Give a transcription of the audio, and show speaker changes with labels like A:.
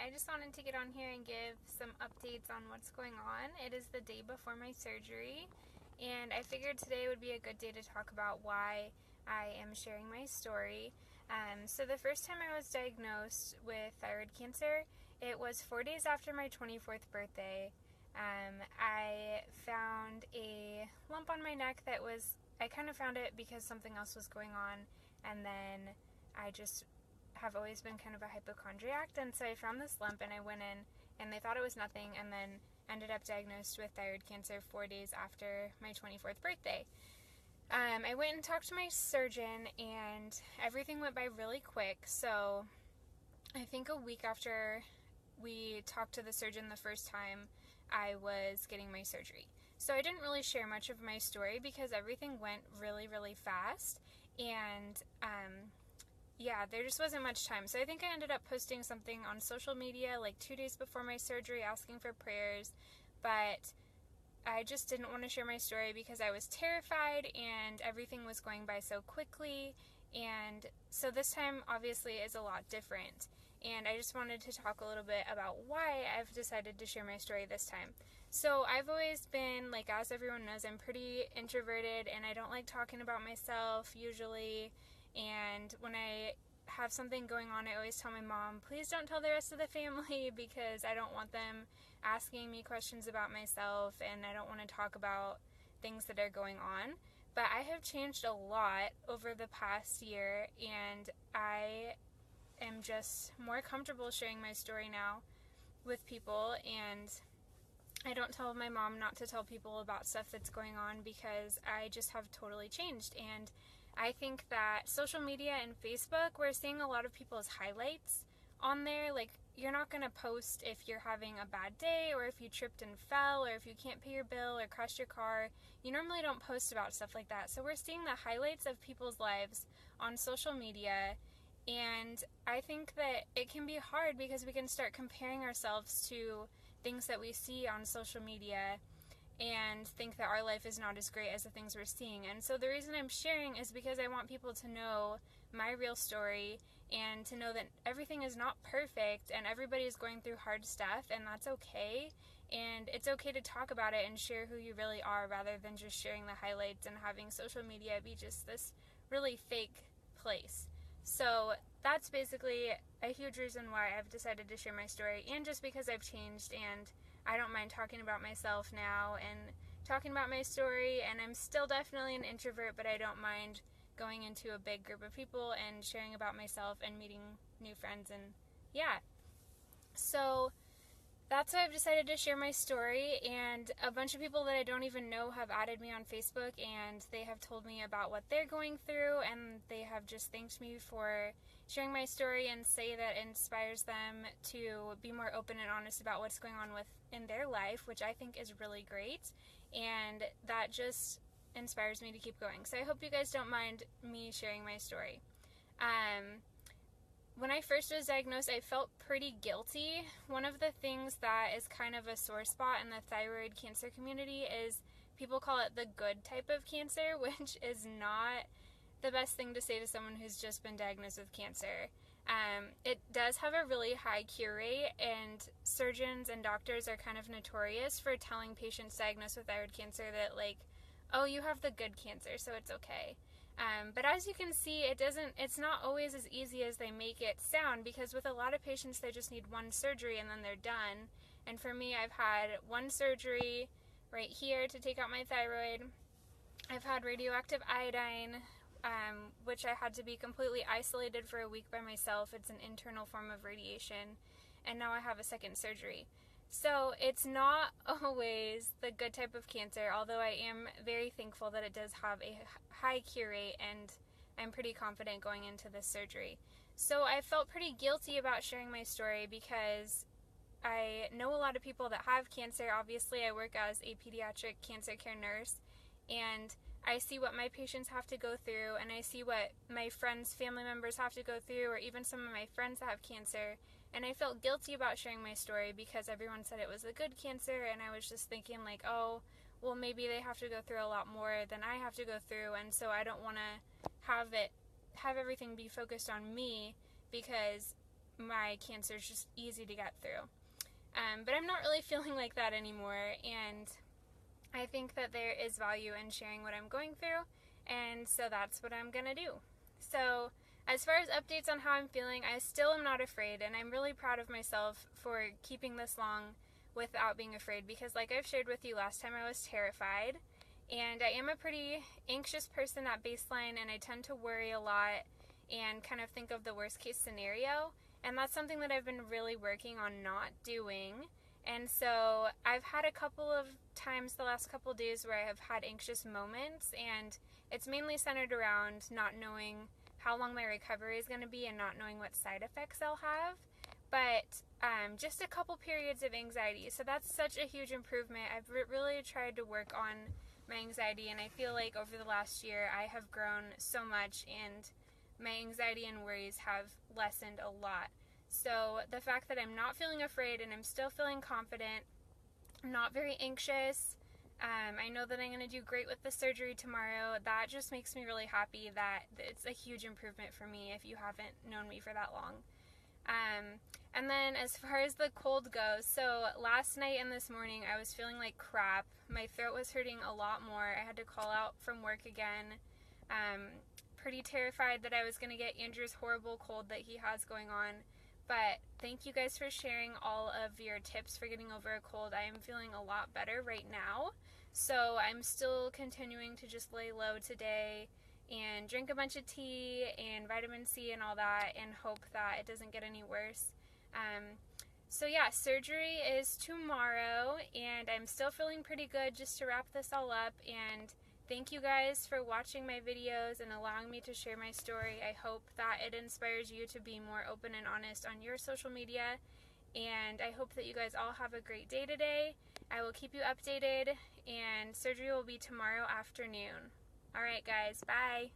A: I just wanted to get on here and give some updates on what's going on. It is the day before my surgery, and I figured today would be a good day to talk about why I am sharing my story. So the first time I was diagnosed with thyroid cancer, it was 4 days after my 24th birthday. I found a lump on my neck I kind of found it because something else was going on, and then I just have always been kind of a hypochondriac, and so I found this lump and I went in and they thought it was nothing, and then ended up diagnosed with thyroid cancer 4 days after my 24th birthday. I went and talked to my surgeon and everything went by really quick, so I think a week after we talked to the surgeon the first time, I was getting my surgery. So I didn't really share much of my story because everything went really, really fast, and there just wasn't much time. So I think I ended up posting something on social media like 2 days before my surgery asking for prayers, but I just didn't want to share my story because I was terrified and everything was going by so quickly. And so this time obviously is a lot different. And I just wanted to talk a little bit about why I've decided to share my story this time. So I've always been, like, as everyone knows, I'm pretty introverted and I don't like talking about myself usually. And when I have something going on, I always tell my mom, please don't tell the rest of the family, because I don't want them asking me questions about myself and I don't want to talk about things that are going on. But I have changed a lot over the past year, and I am just more comfortable sharing my story now with people, and I don't tell my mom not to tell people about stuff that's going on because I just have totally changed. And I think that social media and Facebook, we're seeing a lot of people's highlights on there. Like, you're not going to post if you're having a bad day or if you tripped and fell or if you can't pay your bill or crashed your car. You normally don't post about stuff like that. So we're seeing the highlights of people's lives on social media, and I think that it can be hard because we can start comparing ourselves to things that we see on social media and think that our life is not as great as the things we're seeing. And so the reason I'm sharing is because I want people to know my real story and to know that everything is not perfect and everybody is going through hard stuff, and that's okay. And it's okay to talk about it and share who you really are rather than just sharing the highlights and having social media be just this really fake place. So that's basically a huge reason why I've decided to share my story, and just because I've changed and I don't mind talking about myself now and talking about my story, and I'm still definitely an introvert, but I don't mind going into a big group of people and sharing about myself and meeting new friends, and so that's why I've decided to share my story. And a bunch of people that I don't even know have added me on Facebook, and they have told me about what they're going through, and they have just thanked me for sharing my story and say that it inspires them to be more open and honest about what's going on in their life, which I think is really great, and that just inspires me to keep going. So I hope you guys don't mind me sharing my story. When I first was diagnosed, I felt pretty guilty. One of the things that is kind of a sore spot in the thyroid cancer community is people call it the good type of cancer, which is not the best thing to say to someone who's just been diagnosed with cancer. It does have a really high cure rate, and surgeons and doctors are kind of notorious for telling patients diagnosed with thyroid cancer that, like, oh, you have the good cancer, so it's okay. But as you can see, it's not always as easy as they make it sound, because with a lot of patients, they just need one surgery and then they're done. And for me, I've had one surgery right here to take out my thyroid. I've had radioactive iodine, which I had to be completely isolated for a week by myself. It's an internal form of radiation. And now I have a second surgery. So it's not always the good type of cancer, although I am very thankful that it does have a high cure rate, and I'm pretty confident going into this surgery. So I felt pretty guilty about sharing my story because I know a lot of people that have cancer. Obviously, I work as a pediatric cancer care nurse, and I see what my patients have to go through, and I see what my friends' family members have to go through, or even some of my friends that have cancer. And I felt guilty about sharing my story because everyone said it was a good cancer, and I was just thinking, like, oh, well, maybe they have to go through a lot more than I have to go through, and so I don't want to have everything be focused on me, because my cancer is just easy to get through. But I'm not really feeling like that anymore, and I think that there is value in sharing what I'm going through, and so that's what I'm gonna do. So as far as updates on how I'm feeling, I still am not afraid, and I'm really proud of myself for keeping this long without being afraid, because like I've shared with you last time, I was terrified, and I am a pretty anxious person at baseline, and I tend to worry a lot and kind of think of the worst case scenario, and that's something that I've been really working on not doing. And so I've had a couple of times the last couple of days where I have had anxious moments, and it's mainly centered around not knowing how long my recovery is going to be and not knowing what side effects I'll have. But just a couple periods of anxiety. So that's such a huge improvement. I've really tried to work on my anxiety, and I feel like over the last year I have grown so much, and my anxiety and worries have lessened a lot. So the fact that I'm not feeling afraid and I'm still feeling confident, I'm not very anxious, I know that I'm going to do great with the surgery tomorrow. That just makes me really happy. That it's a huge improvement for me if you haven't known me for that long. And then as far as the cold goes, so last night and this morning I was feeling like crap. My throat was hurting a lot more. I had to call out from work again. Pretty terrified that I was going to get Andrew's horrible cold that he has going on. But thank you guys for sharing all of your tips for getting over a cold. I am feeling a lot better right now. So I'm still continuing to just lay low today and drink a bunch of tea and vitamin C and all that, and hope that it doesn't get any worse. So yeah, surgery is tomorrow, and I'm still feeling pretty good. Just to wrap this all up, and thank you guys for watching my videos and allowing me to share my story. I hope that it inspires you to be more open and honest on your social media, and I hope that you guys all have a great day today. I will keep you updated, and surgery will be tomorrow afternoon. Alright guys, bye!